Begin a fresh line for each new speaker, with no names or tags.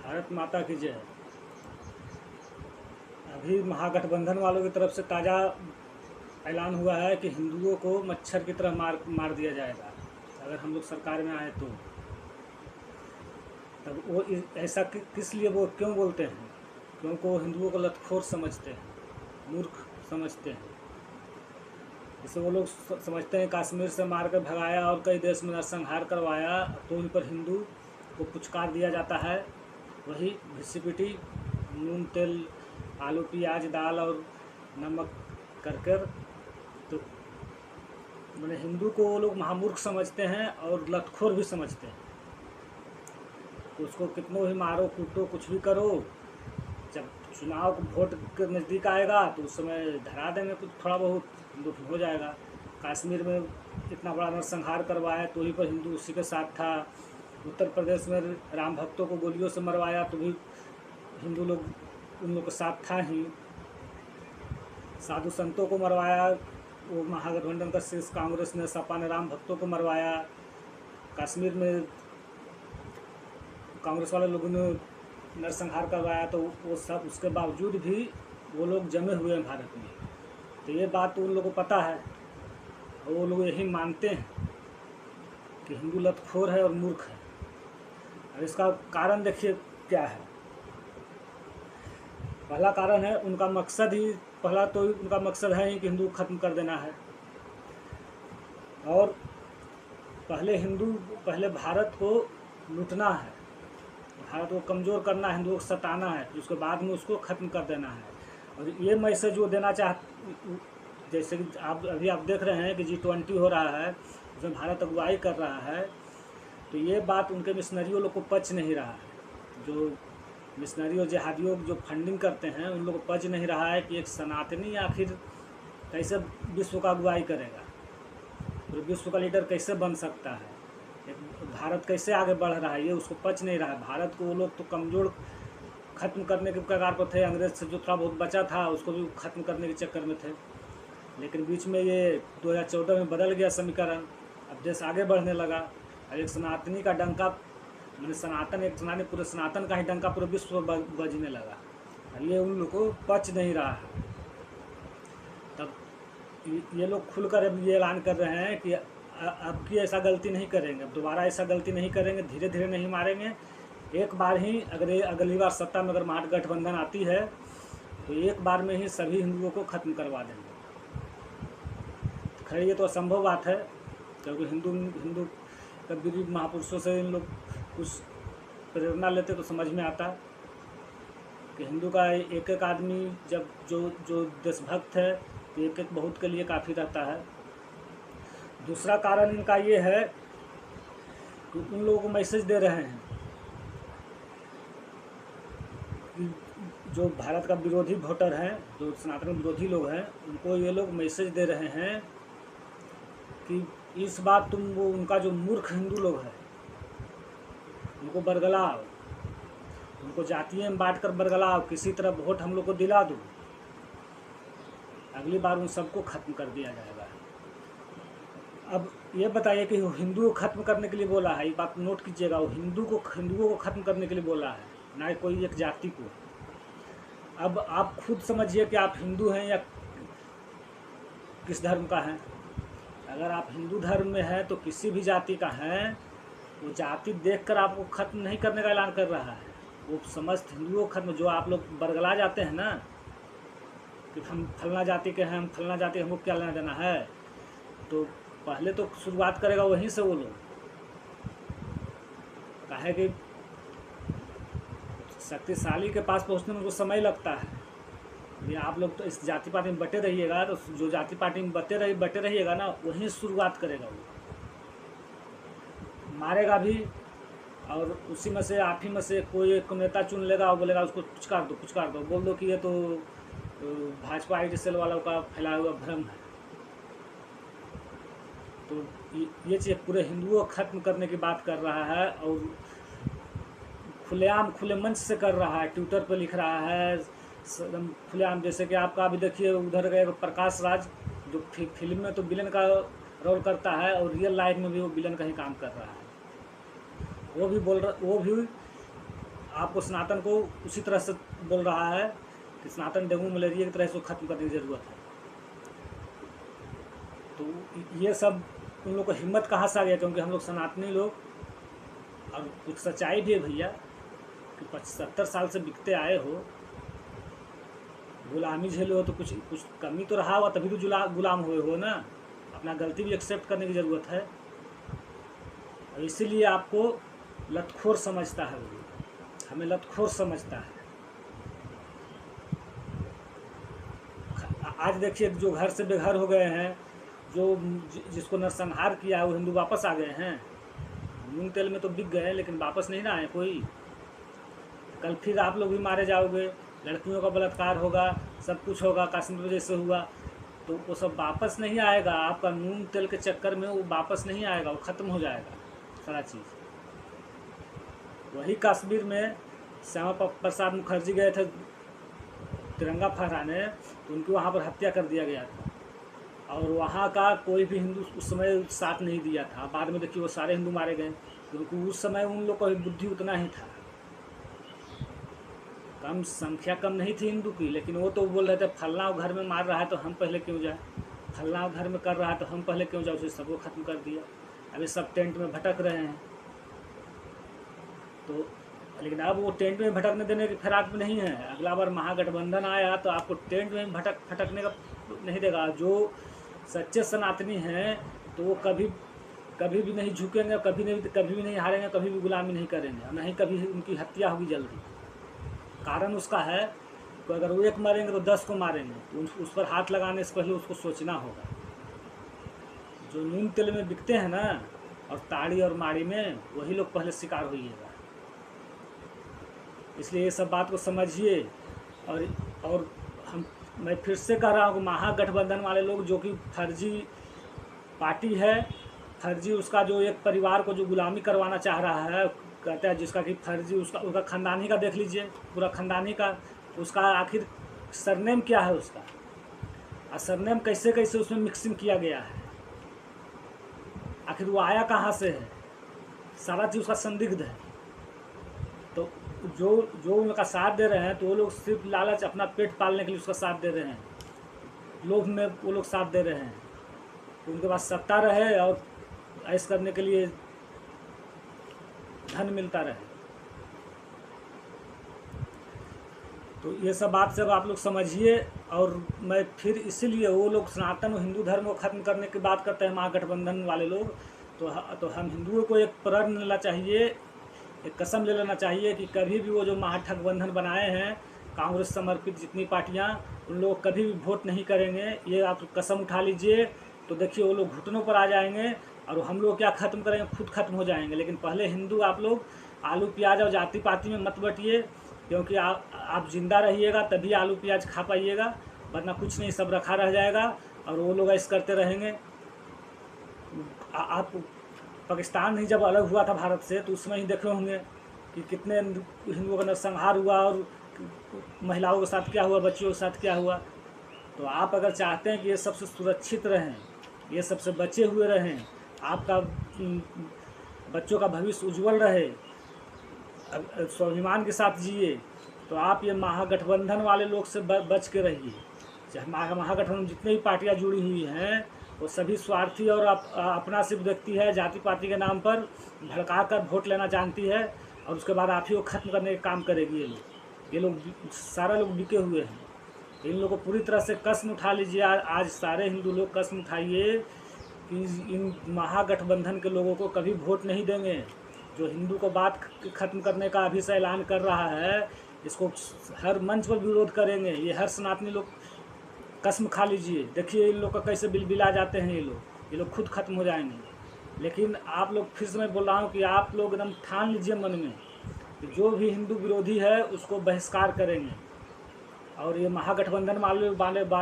भारत माता की जय। अभी महागठबंधन वालों की तरफ से ताज़ा ऐलान हुआ है कि हिंदुओं को मच्छर की तरह मार दिया जाएगा अगर हम लोग सरकार में आए तो। तब वो ऐसा किस लिए वो क्यों बोलते हैं? क्योंकि वो हिंदुओं को लतखोर समझते हैं, मूर्ख समझते हैं। जैसे वो लोग समझते हैं कश्मीर से मार कर भगाया और कई देश में नरसंहार करवाया तो उन पर हिंदू को पुचकार दिया जाता है। वही घिसी पिटी नून तेल आलू प्याज दाल और नमक कर तो मैंने हिंदू को वो लोग महामूर्ख समझते हैं और लतखोर भी समझते हैं। तो उसको कितनों ही मारो कूटो कुछ भी करो, जब चुनाव वोट के नज़दीक आएगा तो उस समय धरा देंगे कुछ थोड़ा बहुत दुख हो जाएगा। कश्मीर में इतना बड़ा नरसंहार करवाया तो ही पर हिंदू उसी के साथ था। उत्तर प्रदेश में राम भक्तों को गोलियों से मरवाया तो भी हिंदू लोग उन लोग के साथ था ही। साधु संतों को मरवाया वो महागठबंधन का शीर्ष कांग्रेस ने, सपा ने राम भक्तों को मरवाया। कश्मीर में कांग्रेस वाले लोगों ने नरसंहार करवाया तो वो सब उसके बावजूद भी वो लोग जमे हुए हैं भारत में। तो ये बात तो उन लोगों को पता है और वो लोग यही मानते हैं कि हिंदू लतखोर है और मूर्ख है। और इसका कारण देखिए क्या है। पहला कारण है उनका मकसद ही, पहला तो उनका मकसद है ही कि हिंदू खत्म कर देना है। और पहले भारत को लूटना है, भारत को कमज़ोर करना है, हिंदुओं को सताना है, उसके बाद में उसको ख़त्म कर देना है। और ये मैसेज वो देना जैसे कि आप देख रहे हैं कि G20 हो रहा है, उसमें भारत अगुवाई कर रहा है। तो ये बात उनके मिशनरियों लोग को पच नहीं रहा है। जो मिशनरी और जिहादियों जो फंडिंग करते हैं उन लोग को पच नहीं रहा है कि एक सनातनी आखिर कैसे विश्व का अगुवाई करेगा, तो विश्व का लीडर कैसे बन सकता है, भारत कैसे आगे बढ़ रहा है, ये उसको पच नहीं रहा है। भारत को वो लोग तो कमज़ोर ख़त्म करने के कगार पर थे, अंग्रेज से जो थोड़ा बहुत बचा था उसको भी ख़त्म करने के चक्कर में थे। लेकिन बीच में ये 2014 में बदल गया समीकरण, अब देश आगे बढ़ने लगा और एक सनातनी का डंका, मैंने सनातन पूरे सनातन का ही डंका पूरे विश्व बजने लगा और ये उन लोग को पच नहीं रहा है। तब ये लोग खुलकर अब ये ऐलान कर रहे हैं कि अब की ऐसा गलती नहीं करेंगे, अब दोबारा ऐसा गलती नहीं करेंगे, धीरे धीरे नहीं मारेंगे, एक बार ही अगली बार सत्ता में अगर महागठबंधन आती है तो एक बार में ही सभी हिंदुओं को ख़त्म करवा देंगे। खैर ये तो असंभव बात है क्योंकि हिंदू कबीर महापुरुषों से इन लोग कुछ प्रेरणा लेते तो समझ में आता कि हिंदू का एक एक आदमी जब जो देशभक्त है तो एक एक बहुत के लिए काफ़ी रहता है। दूसरा कारण इनका ये है कि उन लोगों को मैसेज दे रहे हैं कि जो भारत का विरोधी वोटर हैं, जो सनातन विरोधी लोग हैं, उनको ये लोग मैसेज दे रहे हैं कि इस बार तुम वो उनका जो मूर्ख हिंदू लोग हैं उनको बरगलाओ, उनको जातियों में बांट कर बरगलाओ, किसी तरह वोट हम लोग को दिला दो, अगली बार उन सबको ख़त्म कर दिया जाएगा। अब ये बताइए कि हिंदू को ख़त्म करने के लिए बोला है, ये बात नोट कीजिएगा, वो हिंदुओं को ख़त्म करने के लिए बोला है, ना कोई एक जाति को। अब आप खुद समझिए कि आप हिंदू हैं या किस धर्म का हैं। अगर आप हिंदू धर्म में हैं तो किसी भी जाति का हैं, वो जाति देखकर आपको ख़त्म नहीं करने का ऐलान कर रहा है, वो समस्त हिंदुओं को ख़त्म। जो आप लोग बरगला जाते हैं ना कि हम फलना जाति के हैं, हम फलना जाति, हमको क्या लेना देना है, तो पहले तो शुरुआत करेगा वहीं से वो लोग। काहे कि शक्तिशाली के पास पहुंचने में उनको समय लगता है। ये आप लोग तो इस जाति पार्टी में बटे रहिएगा, तो जो जाति पार्टी में बटे रहिएगा ना, वहीं शुरुआत करेगा वो, मारेगा भी। और उसी में से आप ही में से कोई एक नेता चुन लेगा और बोलेगा उसको पुचकार दो, बोल दो कि ये तो भाजपा आई सेल वालों का फैलाया हुआ भ्रम है। तो ये चीज़ पूरे हिंदुओं को ख़त्म करने की बात कर रहा है और खुलेआम खुले मंच से कर रहा है, ट्विटर पर लिख रहा है खुलेआम। जैसे कि आपका अभी देखिए उधर गए प्रकाश राज, जो फिल्म में तो विलन का रोल करता है और रियल लाइफ में भी वो विलन का ही काम कर रहा है। वो भी आपको सनातन को उसी तरह से बोल रहा है कि सनातन डेंगू मलेरिया की तरह इसको ख़त्म करने की ज़रूरत है। तो ये सब उन लोग को हिम्मत कहाँ से आ गया? क्योंकि हम लोग सनातनी लोग, और कुछ सच्चाई भी है भैया कि 70 साल से बिकते आए हो, गुलामी झेले हो, तो कुछ कुछ कमी तो रहा हुआ, तभी तो गुलाम हुए हो ना। अपना गलती भी एक्सेप्ट करने की ज़रूरत है। और इसीलिए आपको लतखोर समझता है वो, हमें लतखोर समझता है। आज देखिए जो घर से बेघर हो गए हैं, जो जिसको नरसंहार किया वो हिंदू वापस आ गए हैं। मूंग तेल में तो बिक गए लेकिन वापस नहीं ना आए कोई। कल फिर आप लोग भी मारे जाओगे, लड़कियों का बलात्कार होगा, सब कुछ होगा, कश्मीर वजह से हुआ, तो वो सब वापस नहीं आएगा। आपका मूंग तेल के चक्कर में वो वापस नहीं आएगा, वो ख़त्म हो जाएगा सारा चीज़। वही कश्मीर में श्यामा प्रसाद मुखर्जी गए थे तिरंगा फहराने, तो उनकी वहाँ पर हत्या कर दिया गया था, और वहाँ का कोई भी हिंदू उस समय साथ नहीं दिया था। बाद में देखिए वो सारे हिंदू मारे गए, क्योंकि उस समय उन लोग का बुद्धि उतना ही था, कम संख्या कम नहीं थी हिंदू की। लेकिन वो तो बोल रहे थे फलना घर में मार रहा है तो हम पहले क्यों जाए, फलना घर में कर रहा है तो हम पहले क्यों जाए, उसे सबको ख़त्म कर दिया। अभी सब टेंट में भटक रहे हैं। तो लेकिन अब वो टेंट में भटकने देने की फिराक में नहीं है। अगला बार महागठबंधन आया तो आपको टेंट में भटकने का नहीं देगा। जो सच्चे सनातनी हैं तो वो कभी भी नहीं झुकेंगे, कभी भी नहीं हारेंगे, कभी भी गुलामी नहीं करेंगे, और नहीं कभी उनकी हत्या होगी जल्दी। कारण उसका है कि अगर वो एक मारेंगे तो 10 को मारेंगे, तो उस पर हाथ लगाने से पहले उसको सोचना होगा। जो नून तेल में बिकते हैं ना, और ताड़ी और माड़ी में, वही लोग पहले शिकार होइएगा। इसलिए ये सब बात को समझिए। और मैं फिर से कह रहा हूँ कि महागठबंधन वाले लोग, जो कि फर्जी पार्टी है, फर्जी उसका जो एक परिवार को जो गुलामी करवाना चाह रहा है, कहता है जिसका कि फर्जी उसका ख़ानदानी का देख लीजिए, पूरा ख़ानदानी का, उसका आखिर सरनेम क्या है उसका, और सरनेम कैसे कैसे उसमें मिक्सिंग किया गया है, आखिर वो आया कहाँ से है, सारा चीज़ उसका संदिग्ध है। तो जो उनका साथ दे रहे हैं, तो वो लोग सिर्फ लालच, अपना पेट पालने के लिए उसका साथ दे रहे हैं, लोभ में वो लोग साथ दे रहे हैं, तो उनके पास सत्ता रहे और ऐश करने के लिए धन मिलता रहे। तो ये सब बात सब आप लोग समझिए। और मैं फिर इसीलिए, वो लोग सनातन और हिंदू धर्म को ख़त्म करने की बात करते हैं महागठबंधन वाले लोग, तो हम हिंदुओं को एक प्रण लेना चाहिए, एक कसम ले लेना चाहिए कि कभी भी वो जो महागठबंधन बनाए हैं कांग्रेस समर्पित जितनी पार्टियां, उन लोग कभी भी वोट नहीं करेंगे। ये आप कसम उठा लीजिए। तो देखिए वो लोग घुटनों पर आ जाएंगे, और हम लोग क्या ख़त्म करेंगे, खुद ख़त्म हो जाएंगे। लेकिन पहले हिंदू आप लोग आलू प्याज और जाति पाति में मत बटिए, क्योंकि आप जिंदा रहिएगा तभी आलू प्याज खा पाइएगा, वरना कुछ नहीं, सब रखा रह जाएगा। और वो लोग ऐसे करते रहेंगे। आप पाकिस्तान ही जब अलग हुआ था भारत से, तो उसमें ही देखे होंगे कि कितने हिंदुओं का नरसंहार हुआ, और महिलाओं के साथ क्या हुआ, बच्चियों के साथ क्या हुआ। तो आप अगर चाहते हैं कि ये सबसे सुरक्षित रहें, ये सबसे बचे हुए रहें, आपका बच्चों का भविष्य उज्जवल रहे, स्वाभिमान के साथ जिए, तो आप ये महागठबंधन वाले लोग से बच के रहिए। चाहे महागठबंधन जितनी भी पार्टियां जुड़ी हुई हैं, वो सभी स्वार्थी और अपना सिर्फ देखती है, जाति पाति के नाम पर भड़का कर वोट लेना जानती है, और उसके बाद आप ही को ख़त्म करने का काम करेगी। ये लोग सारे लोग बिके हुए हैं। इन लोगों को पूरी तरह से कसम उठा लीजिए। आज सारे हिंदू लोग कसम उठाइए कि इन महागठबंधन के लोगों को कभी वोट नहीं देंगे। जो हिंदू को बात ख़त्म करने का अभी से ऐलान कर रहा है, इसको हर मंच पर विरोध करेंगे। ये हर सनातनी लोग कसम खा लीजिए। देखिए इन लोग का कैसे बिलबिला जाते हैं, ये लोग खुद ख़त्म हो जाएंगे। लेकिन आप लोग, फिर से मैं बोल रहा हूँ कि आप लोग एकदम ठान लीजिए मन में कि जो भी हिंदू विरोधी है उसको बहिष्कार करेंगे। और ये महागठबंधन वाले